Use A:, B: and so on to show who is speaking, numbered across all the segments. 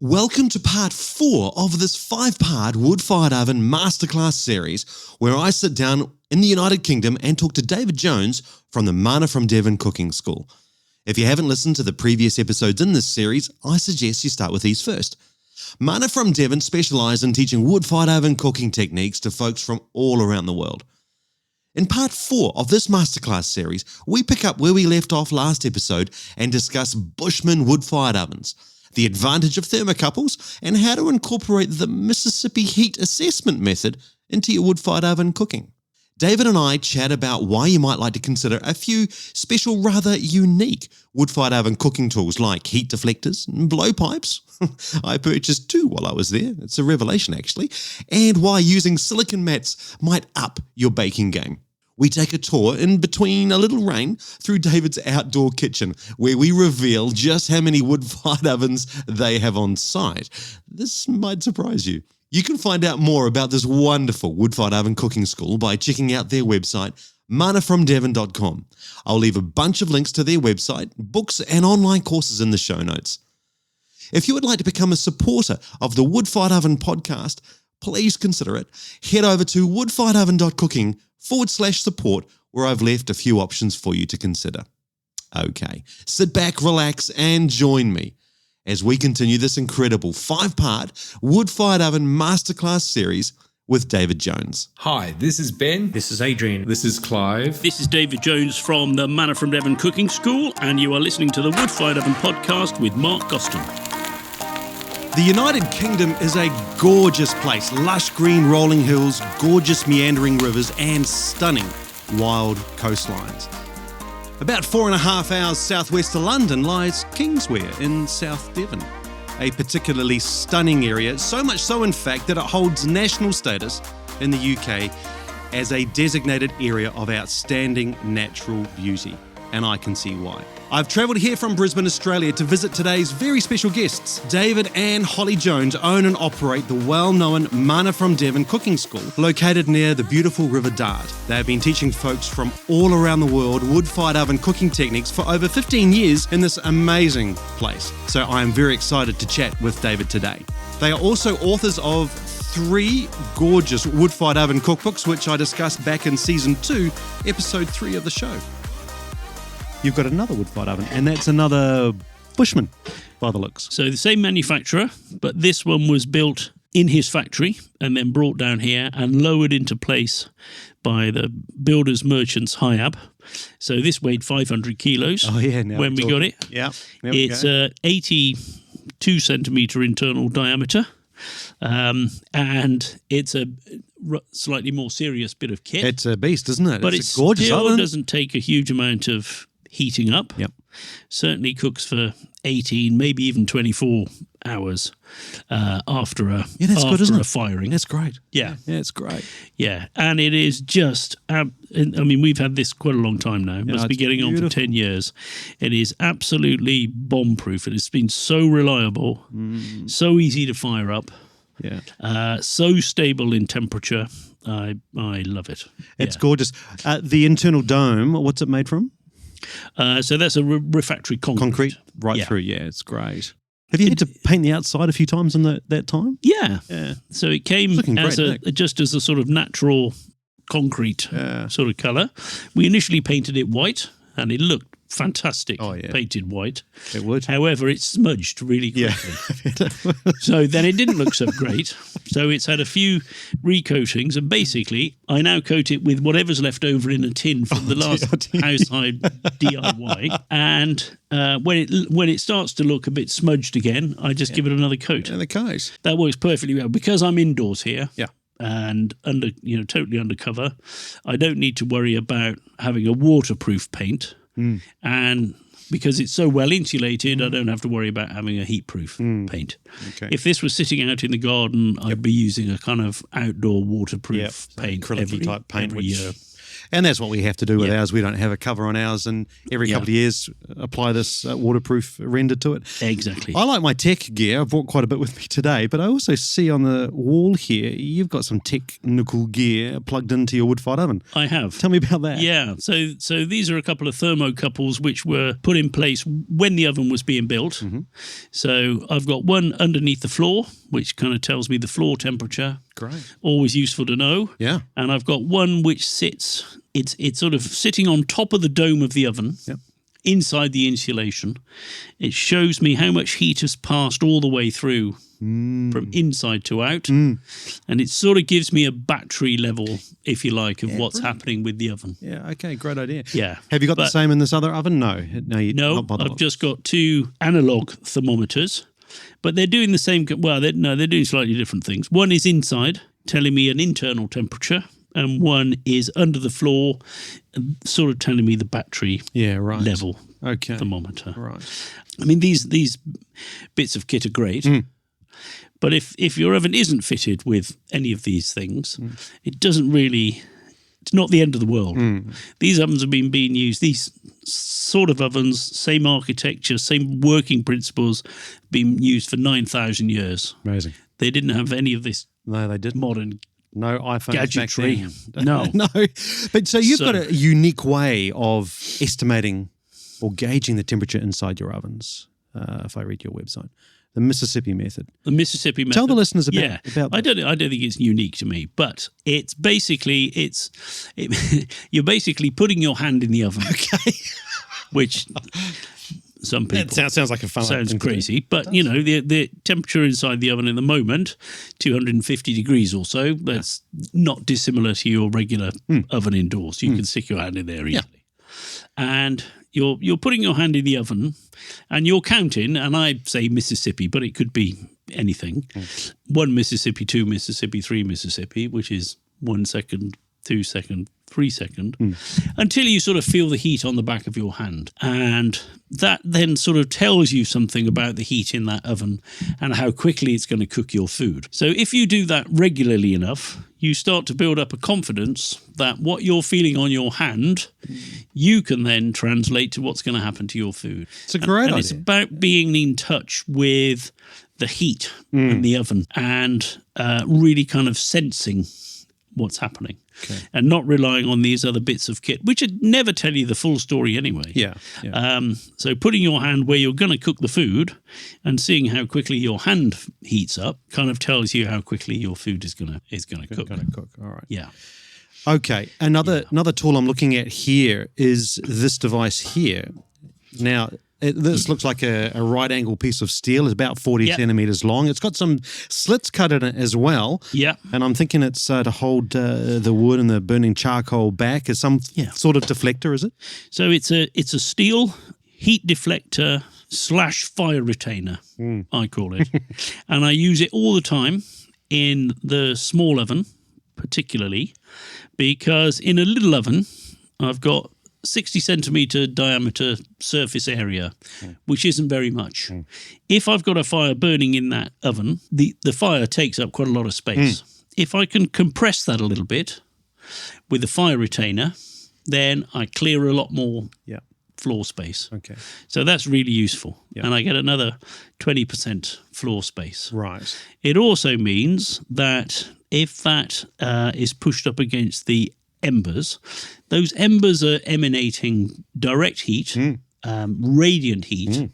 A: Welcome to part 4 of this 5-part wood-fired oven masterclass series where I sit down in the United Kingdom and talk to David Jones from the Manna from Devon Cooking School. If you haven't listened to the previous episodes in this series, I suggest you start with these first. Manna from Devon specialise in teaching wood-fired oven cooking techniques to folks from all around the world. In part 4 of this masterclass series, we pick up where we left off last episode and discuss Bushman Wood Fired Ovens, the advantage of thermocouples, and how to incorporate the Mississippi heat assessment method into your wood-fired oven cooking. David and I chat about why you might like to consider a few special, rather unique wood-fired oven cooking tools like heat deflectors and blowpipes. I purchased 2 while I was there. It's a revelation, actually. And why using silicone mats might up your baking game. We take a tour in between a little rain through David's outdoor kitchen, where we reveal just how many wood-fired ovens they have on site. This might surprise you. You can find out more about this wonderful wood-fired oven cooking school by checking out their website, mannafromdevon.com. I'll leave a bunch of links to their website, books, and online courses in the show notes. If you would like to become a supporter of the Wood-Fired Oven podcast, please consider it. Head over to woodfiredoven.cooking/support, where I've left a few options for you to consider. Okay, sit back, relax, and join me as we continue this incredible 5-part wood-fired oven masterclass series with David Jones.
B: Hi, this is Ben.
C: This is Adrian.
B: This is Clive.
D: This is David Jones from the Manna from Devon Cooking School, and you are listening to the Wood Fired Oven podcast with Mark Goston.
A: The United Kingdom is a gorgeous place. Lush green rolling hills, gorgeous meandering rivers, and stunning wild coastlines. About 4.5 hours southwest of London lies Kingswear in South Devon, a particularly stunning area, so much so in fact that it holds national status in the UK as a designated area of outstanding natural beauty. And I can see why. I've travelled here from Brisbane, Australia to visit today's very special guests. David and Holly Jones own and operate the well-known Manna from Devon Cooking School, located near the beautiful River Dart. They have been teaching folks from all around the world wood-fired oven cooking techniques for over 15 years in this amazing place. So I am very excited to chat with David today. They are also authors of 3 gorgeous wood-fired oven cookbooks, which I discussed back in Season 2, Episode 3 of the show. You've got another wood-fired oven, and that's another Bushman, by the looks.
D: So the same manufacturer, but this one was built in his factory and then brought down here and lowered into place by the builder's merchants Hiab. So this weighed 500 kilos when we got it.
A: Yeah.
D: It's 82 centimetre internal diameter, and it's a slightly more serious bit of kit.
A: It's a beast, isn't it?
D: But
A: it's a gorgeous
D: still
A: oven.
D: Doesn't take a huge amount of heating up.
A: Yep.
D: Certainly cooks for 18, maybe even 24 hours after a firing.
A: That's great.
D: Yeah.
A: Yeah, it's great.
D: Yeah, and it is just, we've had this quite a long time now. Must be getting on for 10 years. It is absolutely bomb-proof. It has been so reliable, so easy to fire up, so stable in temperature. I love it.
A: It's gorgeous. The internal dome, what's it made from?
D: So that's a refractory concrete.
A: Through. Yeah, it's great. Have you had to paint the outside a few times in that time?
D: Yeah. So it came as just as a sort of natural concrete sort of colour. We initially painted it white, and it looked fantastic painted white.
A: It would.
D: However, it smudged really quickly. So then it didn't look so great. So it's had a few recoatings, and basically I now coat it with whatever's left over in a tin from the last household DIY. And when it starts to look a bit smudged again, I just give it another coat.
A: Another coat.
D: That works perfectly well because I'm indoors here.
A: Yeah.
D: And totally undercover. I don't need to worry about having a waterproof paint. And because it's so well insulated, I don't have to worry about having a heat-proof paint. Okay. If this was sitting out in the garden, I'd be using a kind of outdoor waterproof paint
A: acrylic type paint,
D: every year.
A: And that's what we have to do with
D: Yeah.
A: ours. We don't have a cover on ours, and every
D: Yeah.
A: couple of years apply this waterproof render to it.
D: Exactly.
A: I like my tech gear. I've brought quite a bit with me today, but I also see on the wall here, you've got some technical gear plugged into your wood-fired oven.
D: I have.
A: Tell me about that.
D: Yeah, so these are a couple of thermocouples which were put in place when the oven was being built.
A: Mm-hmm.
D: So I've got one underneath the floor, which kind of tells me the floor temperature.
A: Great.
D: Always useful to know.
A: Yeah.
D: And I've got one which sits, it's sort of sitting on top of the dome of the oven.
A: Yep.
D: Inside the insulation. It shows me how much heat has passed all the way through from inside to out. And it sort of gives me a battery level, if you like, of what's happening with the oven.
A: Yeah, okay, great idea.
D: Yeah.
A: Have you got the
D: But-
A: same in this other oven? No.
D: No, I've just got two analog thermometers, but they're doing the same. Well, they're doing slightly different things. One is inside, telling me an internal temperature, and one is under the floor, sort of telling me the battery level thermometer.
A: Right.
D: I mean, these bits of kit are great. But if your oven isn't fitted with any of these things, it doesn't really. It's not the end of the world. These ovens have been being used. These sort of ovens, same architecture, same working principles, been used for 9,000 years.
A: Amazing.
D: They didn't have any of this
A: No, they didn't.
D: modern
A: No iPhones
D: gadgetry.
A: back then.
D: No.
A: No. But so you've
D: So-
A: got a unique way of estimating or gauging the temperature inside your ovens, if I read your website. The Mississippi method.
D: The Mississippi method.
A: Tell the listeners about
D: I don't think it's unique to me, but it's basically you're basically putting your hand in the oven.
A: Okay.
D: Which some people
A: Sounds like a fun
D: sounds
A: thing to do.
D: crazy, but you know the temperature inside the oven at the moment, 250 degrees or so. That's not dissimilar to your regular oven indoors. You can stick your hand in there easily, and you're putting your hand in the oven, and you're counting. And I say Mississippi, but it could be anything. 1 Mississippi, 2 Mississippi, 3 Mississippi, which is 1 second, 2 second, 3 second, until you sort of feel the heat on the back of your hand. And that then sort of tells you something about the heat in that oven and how quickly it's going to cook your food. So if you do that regularly enough, you start to build up a confidence that what you're feeling on your hand, you can then translate to what's going to happen to your food.
A: It's a great idea.
D: It's about being in touch with the heat in the oven and really kind of sensing what's happening.
A: Okay.
D: And not relying on these other bits of kit, which would never tell you the full story anyway.
A: Yeah.
D: So putting your hand where you're going to cook the food and seeing how quickly your hand heats up kind of tells you how quickly your food is going to cook.
A: Going to cook. All right.
D: Yeah.
A: Okay. Another tool I'm looking at here is this device here. Now, this looks like a right angle piece of steel. It's about 40 centimeters long. It's got some slits cut in it as well.
D: Yeah.
A: And I'm thinking it's to hold the wood and the burning charcoal back as some sort of deflector, is it?
D: So it's a steel heat deflector / fire retainer, I call it. And I use it all the time in the small oven, particularly, because in a little oven, I've got 60 centimetre diameter surface area, which isn't very much. If I've got a fire burning in that oven, the fire takes up quite a lot of space. If I can compress that a little bit with the fire retainer, then I clear a lot more floor space.
A: Okay.
D: So that's really useful. And I get another 20% floor space.
A: Right.
D: It also means that if that is pushed up against the embers, those embers are emanating direct heat, radiant heat,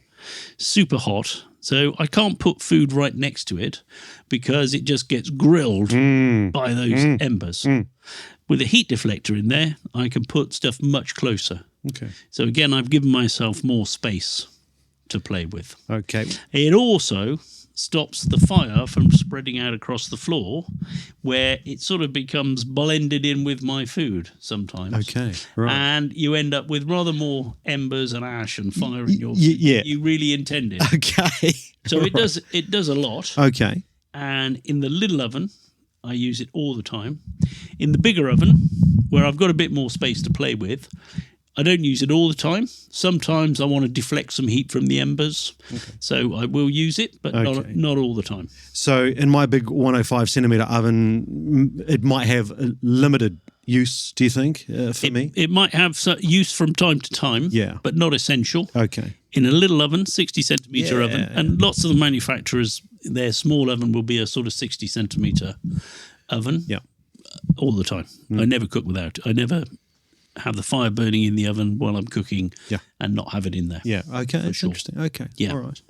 D: super hot. So I can't put food right next to it because it just gets grilled by those embers. With a heat deflector in there, I can put stuff much closer.
A: Okay.
D: So again, I've given myself more space to play with.
A: Okay.
D: It also stops the fire from spreading out across the floor where it sort of becomes blended in with my food sometimes.
A: Okay. Right.
D: And you end up with rather more embers and ash and fire in your food
A: yeah.
D: than you really intended.
A: Okay.
D: So it does a lot.
A: Okay.
D: And in the little oven, I use it all the time. In the bigger oven, where I've got a bit more space to play with, I don't use it all the time. Sometimes I want to deflect some heat from the embers, so I will use it, but not all the time.
A: So in my big 105 centimeter oven, it might have a limited use, do you think, for me?
D: It might have use from time to time,
A: Yeah.
D: but not essential.
A: Okay.
D: In a little oven, 60 centimetre
A: Yeah.
D: oven, and lots of the manufacturers, their small oven will be a sort of 60 centimetre oven.
A: Yeah.
D: All the time. I never cook without. I never have the fire burning in the oven while I'm cooking and not have it in there.
A: Yeah. Okay. That's
D: sure.
A: interesting. Okay.
D: Yeah.
A: All right.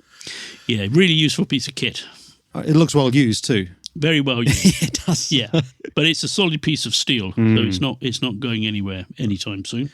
D: Yeah, really useful piece of kit.
A: It looks well used too.
D: Very well used.
A: It does.
D: Yeah, but it's a solid piece of steel, so it's not going anywhere anytime soon.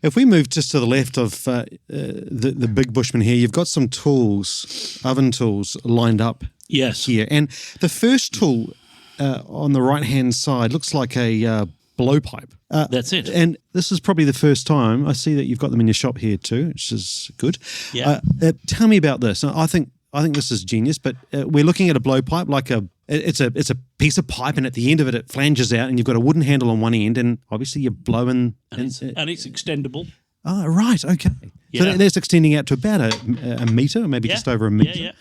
A: If we move just to the left of the big Bushman here, you've got some tools, oven tools lined up
D: Yes.
A: here. And the first tool on the right-hand side looks like a blowpipe.
D: That's it.
A: And this is probably the first time I see that you've got them in your shop here too, which is good.
D: Yeah.
A: Tell me about this. I think this is genius, but we're looking at a blowpipe like it's a piece of pipe, and at the end of it, it flanges out, and you've got a wooden handle on one end, and obviously you're blowing.
D: And it's extendable.
A: Oh, right. Okay.
D: Yeah.
A: So that's extending out to about a metre, or maybe just over a metre.
D: Yeah.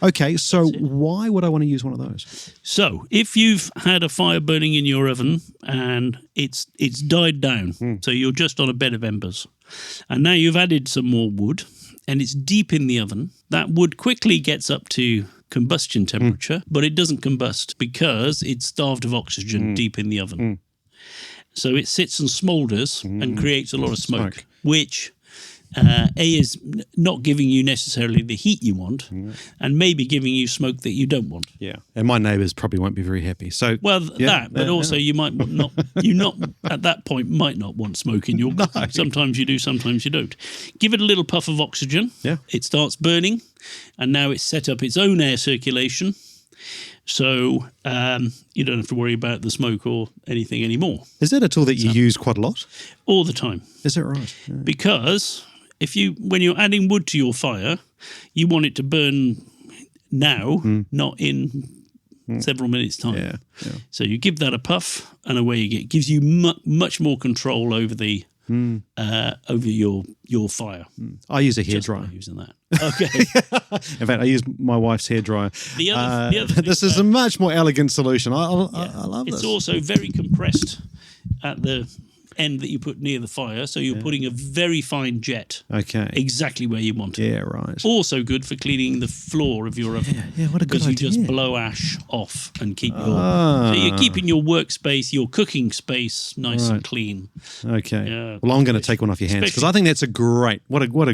A: Okay, so why would I want to use one of those?
D: So if you've had a fire burning in your oven and it's died down, so you're just on a bed of embers, and now you've added some more wood, and it's deep in the oven, that wood quickly gets up to combustion temperature, but it doesn't combust because it's starved of oxygen deep in the oven. So it sits and smoulders and creates a lot of smoke. Which is not giving you necessarily the heat you want, and maybe giving you smoke that you don't want.
A: Yeah, and my neighbours probably won't be very happy. So
D: but also you might not. You not at that point might not want smoke in your cooking. Sometimes you do, sometimes you don't. Give it a little puff of oxygen.
A: Yeah,
D: it starts burning, and now it's set up its own air circulation. So you don't have to worry about the smoke or anything anymore.
A: Is that a tool that you use quite a lot?
D: All the time.
A: Is that right? Yeah.
D: Because when you're adding wood to your fire, you want it to burn now, not in several minutes' time.
A: Yeah.
D: So you give that a puff, and away you get. It gives you much more control over the over your fire.
A: I use a
D: Just by
A: hairdryer.
D: using that. Okay.
A: In fact, I use my wife's hairdryer.
D: The other
A: this is a much more elegant solution. I love this.
D: It's also very compressed at the end that you put near the fire, so you're putting a very fine jet exactly where you want it.
A: Yeah, right.
D: Also good for cleaning the floor of your oven.
A: Yeah, what a good
D: idea. Because you just blow ash off and keep so you're keeping your workspace, your cooking space nice and clean.
A: Okay.
D: Yeah.
A: Well, I'm going to take one off your hands because I think that's a great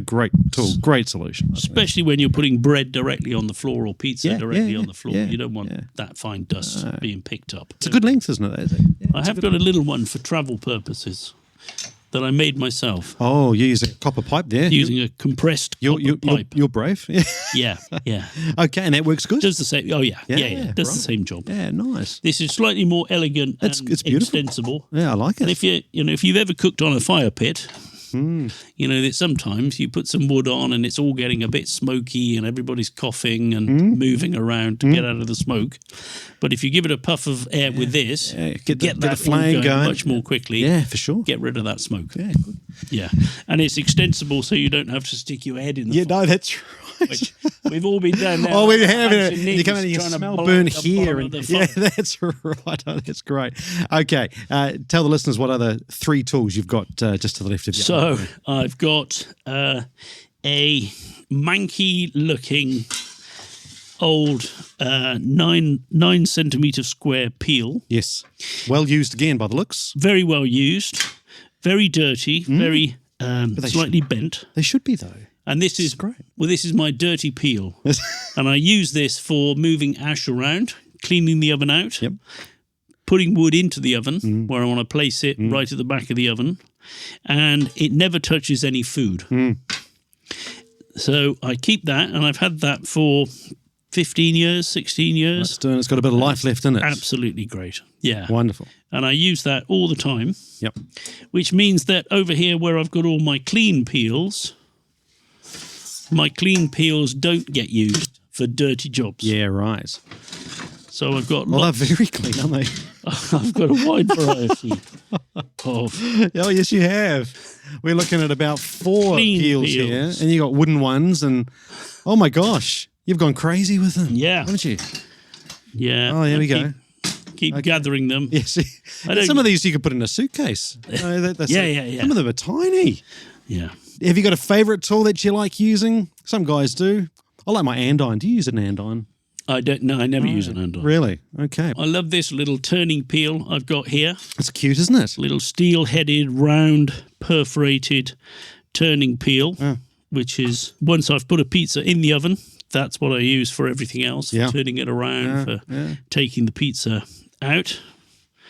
A: great tool, great solution.
D: Especially when you're putting bread directly on the floor or pizza directly on the floor. You don't want that fine dust being picked up.
A: It's a good length, isn't it?
D: I have got a little one for travel purposes that I made myself.
A: Oh, you use a copper pipe there?
D: Using a compressed copper pipe.
A: You're brave.
D: Yeah.
A: Okay, and that works good?
D: Does the same. Oh, yeah. Does the same job.
A: Yeah, nice.
D: This is slightly more elegant
A: it's
D: and
A: beautiful.
D: extensible.
A: Yeah, I like it.
D: And if you've ever cooked on a fire pit, you know that sometimes you put some wood on and it's all getting a bit smoky and everybody's coughing and moving around to get out of the smoke. But if you give it a puff of air with this, get the flame going much more quickly.
A: Yeah, for sure.
D: Get rid of that smoke.
A: Yeah, good.
D: Yeah, and it's extensible, so you don't have to stick your head in the fire.
A: No, that's right.
D: Which we've all been down there.
A: Oh, we have it. You come in and you smell burn here.
D: Yeah,
A: that's right. Oh, that's great. Okay, tell the listeners what other 3 tools you've got just to the left of you.
D: So I've got a manky-looking old 9 centimetre square peel.
A: Yes, well used again by the looks.
D: Very well used, very dirty, very slightly bent.
A: They should be though.
D: And this is
A: great.
D: Well, this is my dirty peel, and I use this for moving ash around, cleaning the oven out, putting wood into the oven where I want to place it right at the back of the oven, and it never touches any food. So I keep that, and I've had that for 15 years, 16 years.
A: It's got a bit of life left in it.
D: Absolutely great. Yeah.
A: Wonderful.
D: And I use that all the time.
A: Yep.
D: Which means that over here where I've got all my clean peels don't get used for dirty jobs.
A: Yeah, right.
D: So I've got
A: they're very clean, aren't they?
D: I've got a wide variety of...
A: Oh, yes, you have. We're looking at about 4 peels here, and you got wooden ones, and oh my gosh, you've gone crazy with them.
D: Yeah.
A: Haven't you?
D: Yeah.
A: Oh, here we go.
D: Keep gathering them.
A: Yes.
D: I don't-
A: Some of these you could put in a suitcase.
D: Yeah.
A: Some of them are tiny.
D: Yeah.
A: Have you got a favourite tool that you like using? Some guys do. I like my andiron. Do you use an andiron?
D: I don't know. I never use an andiron.
A: Really? Okay.
D: I love this little turning peel I've got here.
A: It's cute, isn't it?
D: Little steel-headed, round, perforated turning peel, which is, once I've put a pizza in the oven, that's what I use for everything else, for turning it around, for taking the pizza out.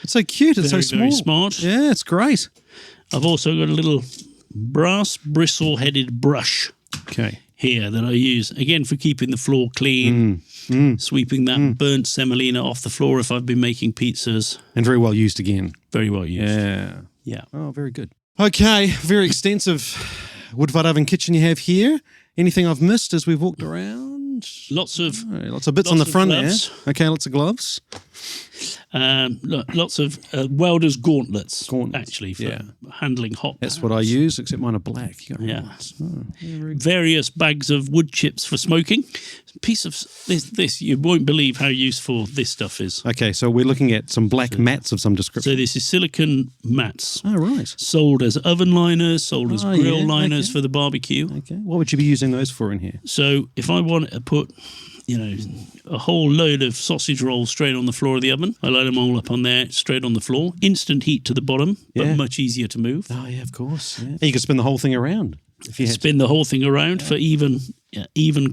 A: It's so cute. It's so small.
D: Very smart.
A: Yeah, it's great.
D: I've also got a little brass bristle-headed brush here that I use, again, for keeping the floor clean, sweeping that burnt semolina off the floor if I've been making pizzas.
A: And very well used again.
D: Very well used.
A: Yeah. Oh, very good. Okay, very extensive wood-fired oven kitchen you have here. Anything I've missed as we've walked around?
D: Lots of
A: bits on the front
D: gloves.
A: there. Okay, lots of gloves.
D: Lots of welders' gauntlets, actually, for handling hot
A: That's
D: pans.
A: what I use, except mine are black. You got
D: Yeah.
A: whites. Oh, very good.
D: Various bags of wood chips for smoking. Piece of this, you won't believe how useful this stuff is.
A: Okay, so we're looking at some black mats of some description.
D: So this is silicone mats.
A: Oh, right.
D: Sold as oven liners, sold as grill
A: yeah,
D: liners
A: okay.
D: for the barbecue.
A: Okay, what would you be using those for in here?
D: So if I want to put, a whole load of sausage rolls straight on the floor of the oven, I load them all up on there, straight on the floor. Instant heat to the bottom, but much easier to move.
A: Oh, yeah, of course. Yeah. And you could spin the whole thing around. If you had
D: Spin the whole thing around for even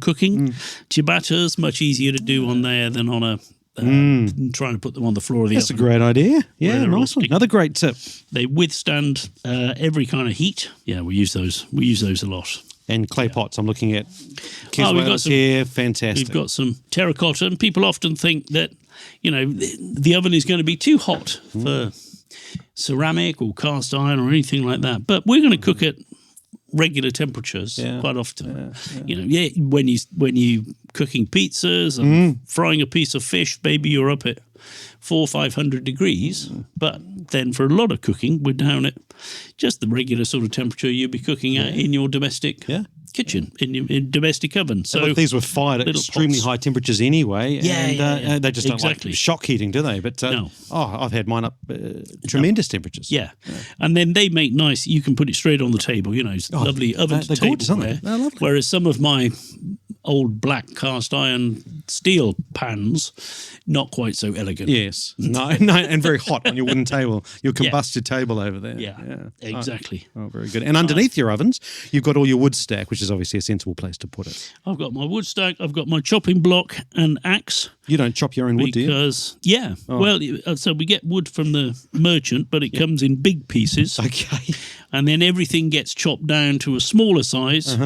D: cooking. Ciabattas, much easier to do on there than on a trying to put them on the floor of the
A: That's a
D: oven.
A: great idea. Yeah,
D: they're all
A: nice one.
D: sticky.
A: Another great tip.
D: They withstand every kind of heat. Yeah, we use those. We use those a lot.
A: And clay pots. I'm looking at
D: we've got
A: Kiswell's
D: some-
A: here. Fantastic.
D: We've got some terracotta, and people often think that the oven is going to be too hot for ceramic or cast iron or anything like that. But we're going to cook at regular temperatures quite often. When you cooking pizzas and frying a piece of fish, maybe you're up at 400 or 500 degrees. But then for a lot of cooking, we're down at just the regular sort of temperature you'd be cooking at in your domestic kitchen, in your domestic oven. So
A: Look, these were fired at
D: little
A: extremely
D: pots.
A: high temperatures anyway. And they just don't
D: Exactly.
A: like shock heating, do they? But
D: No.
A: I've had mine up tremendous temperatures.
D: Yeah. And then they make nice, you can put it straight on the table, it's lovely oven to
A: they're
D: table
A: gorgeous, aren't they?
D: ware.
A: They're lovely.
D: Whereas some of my old black cast iron steel pans, not quite so elegant.
A: Yes. No, and very hot on your wooden table. You'll combust your table over there.
D: Yeah, exactly.
A: Oh, very good. And underneath your ovens, you've got all your wood stack, which is obviously a sensible place to put it.
D: I've got my wood stack, I've got my chopping block and axe.
A: You don't chop your own wood, do you?
D: Because, so we get wood from the merchant, but it comes in big pieces.
A: Okay.
D: And then everything gets chopped down to a smaller size.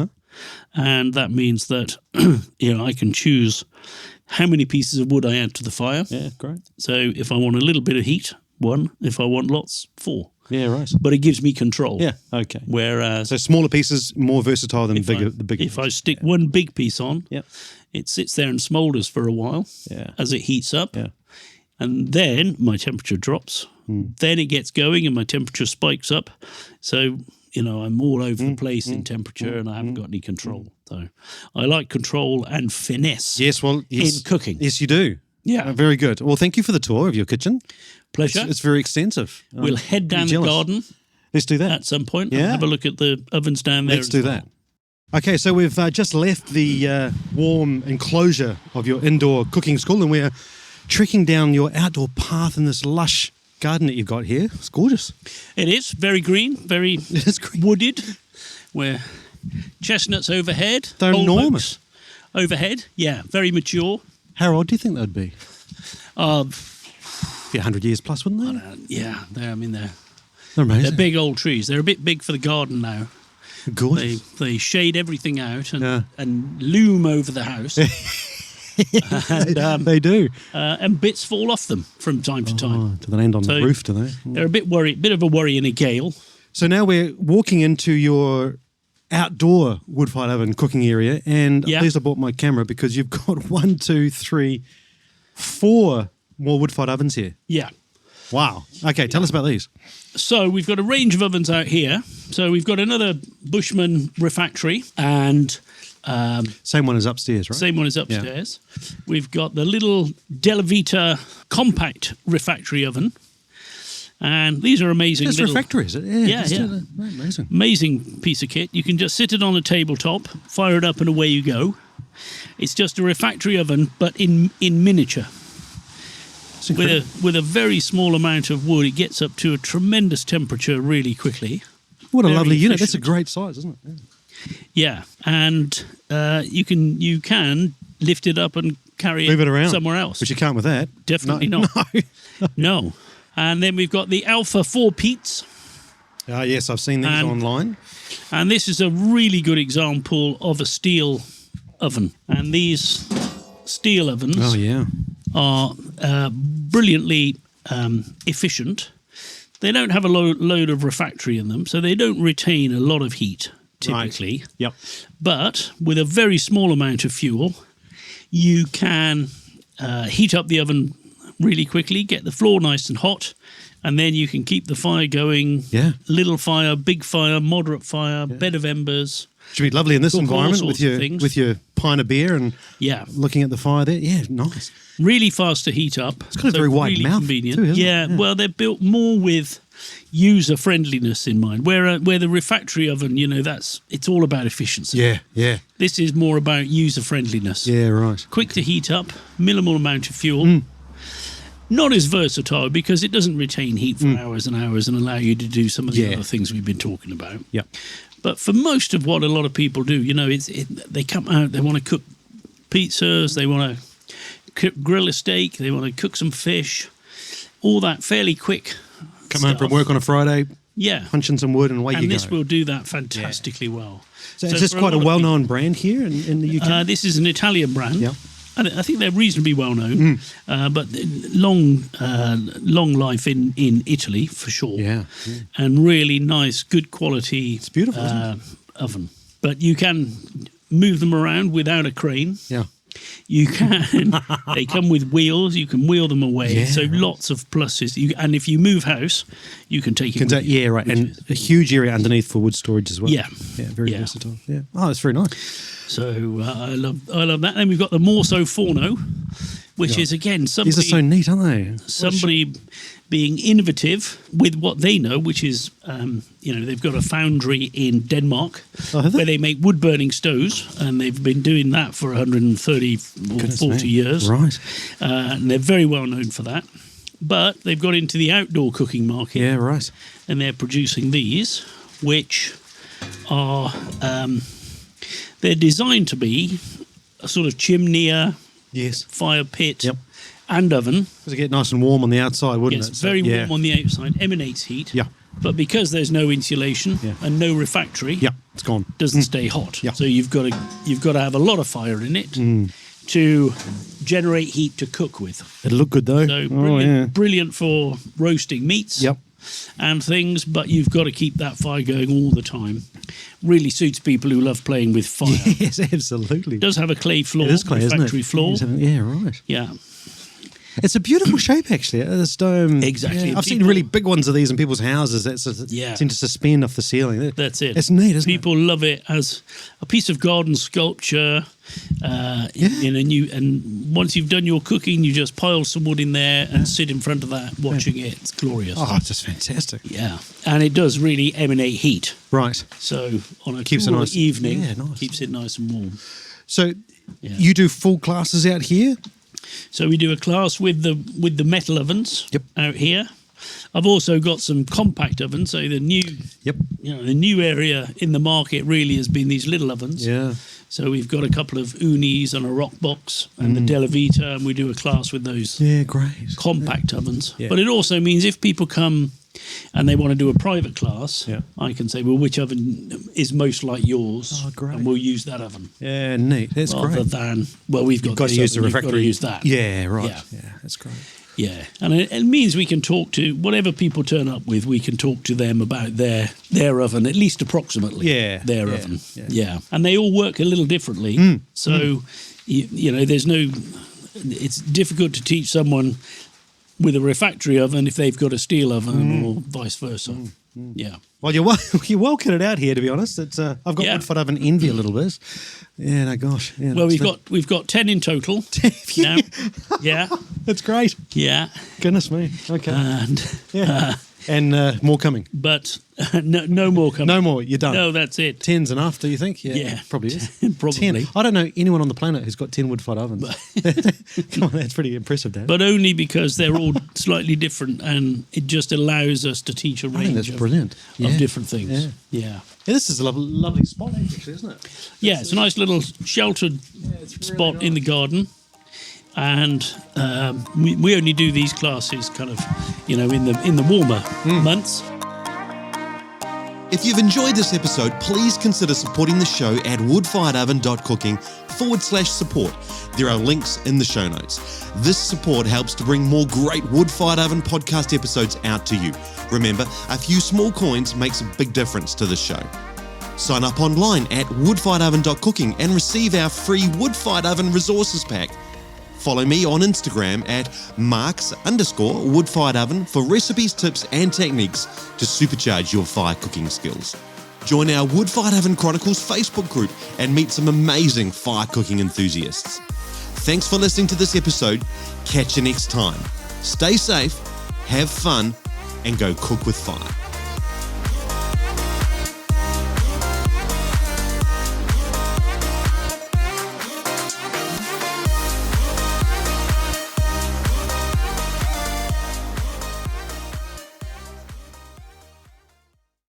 D: And that means that I can choose how many pieces of wood I add to the fire.
A: Yeah, great.
D: So if I want a little bit of heat, 1. If I want lots, 4.
A: Yeah, right.
D: But it gives me control.
A: Yeah, okay.
D: Whereas
A: So smaller pieces, more versatile than the bigger.
D: if I stick one big piece on,
A: Yep.
D: it sits there and smoulders for a while as it heats up.
A: Yeah.
D: And then my temperature drops. Then it gets going and my temperature spikes up. So, I'm all over the place in temperature and I haven't got any control. So I like control and finesse in cooking.
A: Yes, you do.
D: Yeah.
A: Very good. Well, thank you for the tour of your kitchen.
D: Pleasure.
A: It's very extensive.
D: We'll head down the garden
A: Let's do that.
D: at some point.
A: Yeah.
D: And have a look at the ovens down there.
A: Let's do that. Okay, so we've just left the warm enclosure of your indoor cooking school and we're trekking down your outdoor path in this lush garden that you've got here. It's gorgeous.
D: It is very green, very
A: It is green.
D: wooded. Where chestnuts overhead.
A: They're
D: old
A: enormous.
D: oaks overhead. Yeah, very mature.
A: How old do you think they'd be?
D: Uh,
A: Be 100 years plus, wouldn't they?
D: yeah, they're
A: They're amazing.
D: they're big old trees. They're a bit big for the garden now.
A: Gorgeous.
D: They shade everything out
A: Yeah.
D: and loom over the house. and,
A: they do.
D: and bits fall off them from time to time.
A: Oh, do they land on the
D: So-
A: roof, do they?
D: They're a bit of a worry in a gale.
A: So now we're walking into your outdoor wood-fired oven cooking area, and
D: Yeah.
A: at least I bought my camera because you've got 1, 2, 3, 4 more wood-fired ovens here.
D: Yeah.
A: Wow. Okay, tell us about these.
D: So we've got a range of ovens out here. So we've got another Bushman refractory and
A: Same one as upstairs, right?
D: same one as upstairs. We've got the little Della Vita compact refractory oven. And these are amazing.
A: It's refractory, is it? Yeah.
D: Yeah.
A: Amazing.
D: Amazing piece of kit. You can just sit it on a tabletop, fire it up, and away you go. It's just a refractory oven, but in miniature. With a very small amount of wood, it gets up to a tremendous temperature really quickly.
A: What a
D: Very
A: lovely unit. That's a
D: efficient.
A: great size, isn't it?
D: Yeah, and you can lift it up and carry
A: Move it around
D: somewhere else.
A: But you can't with that.
D: Definitely not.
A: No.
D: No. And then we've got the Alpha 4 Peats.
A: Ah, yes, I've seen these
D: And-
A: online.
D: And this is a really good example of a steel oven. And these steel ovens
A: Oh, yeah.
D: are brilliantly efficient. They don't have a load of refractory in them, so they don't retain a lot of heat typically.
A: Right. Yep.
D: But with a very small amount of fuel, you can heat up the oven really quickly, get the floor nice and hot, and then you can keep the fire going.
A: Yeah.
D: Little fire, big fire, moderate fire, bed of embers.
A: Should be lovely in this
D: Cook all
A: environment
D: sorts of things.
A: with your pint of beer and
D: Yeah.
A: looking at the fire there. Yeah, nice.
D: Really fast to heat up.
A: It's got a very wide
D: really
A: mouth
D: convenient.
A: too, hasn't it?
D: Yeah,
A: Yeah.
D: well, they're built more with user friendliness in mind. Where the refractory oven, it's all about efficiency.
A: Yeah.
D: This is more about user friendliness.
A: Yeah, right.
D: Quick to heat up, minimal amount of fuel. Not as versatile because it doesn't retain heat for hours and hours and allow you to do some of the
A: Yeah.
D: other things we've been talking about.
A: Yep.
D: But for most of what a lot of people do, they come out, they want to cook pizzas, they want to grill a steak, they want to cook some fish, all that fairly quick.
A: Come home from work on a Friday,
D: Yeah.
A: punch in some wood and away
D: And
A: you go.
D: this will do that fantastically well.
A: So is this
D: for
A: quite a
D: lot of
A: well-known brand here in the UK?
D: This is an Italian brand.
A: Yeah.
D: And I think they're reasonably well known, but long life in Italy for sure.
A: Yeah.
D: And really nice, good quality.
A: It's beautiful, isn't
D: oven. But you can move them around without a crane.
A: Yeah.
D: You can. They come with wheels. You can wheel them away.
A: Yeah,
D: So
A: right.
D: lots of pluses. And if you move house, you can take it. with you,
A: Yeah, right.
D: which
A: And
D: is-
A: a huge area underneath for wood storage as well.
D: Yeah.
A: Yeah, very
D: Yeah.
A: versatile. Yeah. Oh, that's very nice.
D: So I love that. Then we've got the Morso Forno, which is again
A: These
D: somebody
A: are so neat, aren't they?
D: somebody being innovative with what they know, which is, they've got a foundry in Denmark
A: Oh, have they?
D: where they make wood burning stoves, and they've been doing that for 130 or
A: Goodness
D: 40
A: me.
D: years.
A: Right.
D: And they're very well known for that. But they've got into the outdoor cooking market,
A: Yeah, right.
D: and they're producing these, which are they're designed to be a sort of chimney,
A: Yes.
D: fire pit,
A: Yep.
D: and oven.
A: Because it get nice and warm on the outside, wouldn't
D: Yes,
A: it? So,
D: very
A: yeah.
D: warm on the outside, emanates heat.
A: Yeah.
D: But because there's no insulation
A: Yeah.
D: and no refractory,
A: Yeah, it's gone.
D: doesn't stay hot.
A: Yeah.
D: So you've got to have a lot of fire in it to generate heat to cook with.
A: It'll look good though.
D: So
A: Oh,
D: brilliant for roasting meats.
A: Yep.
D: And things, but you've got to keep that fire going all the time. Really suits people who love playing with fire.
A: Yes, absolutely.
D: It does have a clay floor,
A: It is clay, isn't it?
D: refractory floor.
A: Yeah, right.
D: Yeah.
A: It's a beautiful shape, actually. This dome.
D: Exactly.
A: Yeah, I've seen
D: People-
A: really big ones of these in people's houses that
D: Yeah.
A: seem to suspend off the ceiling.
D: That's it.
A: It's neat, isn't
D: People love it as a piece of garden sculpture. And once you've done your cooking, you just pile some wood in there and sit in front of that, watching it. It's glorious.
A: it? Oh, it's just fantastic.
D: Yeah, and it does really emanate heat.
A: Right.
D: So on a
A: Keeps it
D: cooler
A: nice.
D: evening,
A: Yeah, nice.
D: keeps it nice and warm.
A: So
D: Yeah.
A: you do full classes out here?
D: So we do a class with the metal ovens
A: Yep.
D: out here. I've also got some compact ovens. So the new area in the market really has been these little ovens.
A: Yeah.
D: So we've got a couple of unis and a rock box and the Della Vita, and we do a class with those
A: Yeah, great.
D: compact ovens.
A: Yeah.
D: But it also means if people come and they want to do a private class,
A: Yeah.
D: I can say, well, which oven is most like yours?
A: Oh, great.
D: And we'll use that oven.
A: Yeah, neat. That's
D: Rather
A: great.
D: than, well, we've got
A: You've got to
D: this
A: use the
D: oven, you've got to
A: refractory.
D: use that.
A: Yeah, right.
D: Yeah.
A: Yeah, that's great.
D: Yeah, and it means we can talk to whatever people turn up with. We can talk to them about their oven, at least approximately.
A: Yeah,
D: their
A: yeah,
D: oven.
A: yeah.
D: Yeah, and they all work a little differently. So, there's no. It's difficult to teach someone with a refractory oven if they've got a steel oven or vice versa. Yeah.
A: Well, you're well kitted out here, to be honest. It's I've got wood fired oven envy a little bit. Yeah, no, gosh. Yeah,
D: Well, we've got 10 in total now. Yeah.
A: That's great.
D: Yeah.
A: Goodness me. Okay.
D: And
A: and more coming.
D: but no more coming.
A: No more. You're done.
D: No, that's it.
A: 10's enough, do you think?
D: Yeah.
A: Probably is.
D: Probably.
A: 10. I don't know anyone on the planet who's got 10 wood-fired ovens. Come on, that's pretty impressive, Dan.
D: But only because they're all slightly different, and it just allows us to teach a
A: I think
D: range
A: that's brilliant.
D: of different things. Yeah.
A: This is a lovely spot, actually, isn't it?
D: Yeah, it's a nice little sheltered spot in the garden. And we only do these classes kind of, in the warmer months.
A: If you've enjoyed this episode, please consider supporting the show at woodfiredoven.cooking/support. There are links in the show notes. This support helps to bring more great Wood-Fired Oven podcast episodes out to you. Remember, a few small coins makes a big difference to the show. Sign up online at woodfiredoven.cooking and receive our free Wood-Fired Oven resources pack. Follow me on Instagram at marks_woodfiredoven for recipes, tips, and techniques to supercharge your fire cooking skills. Join our Wood-Fired Oven Chronicles Facebook group and meet some amazing fire cooking enthusiasts. Thanks for listening to this episode. Catch you next time. Stay safe, have fun, and go cook with fire.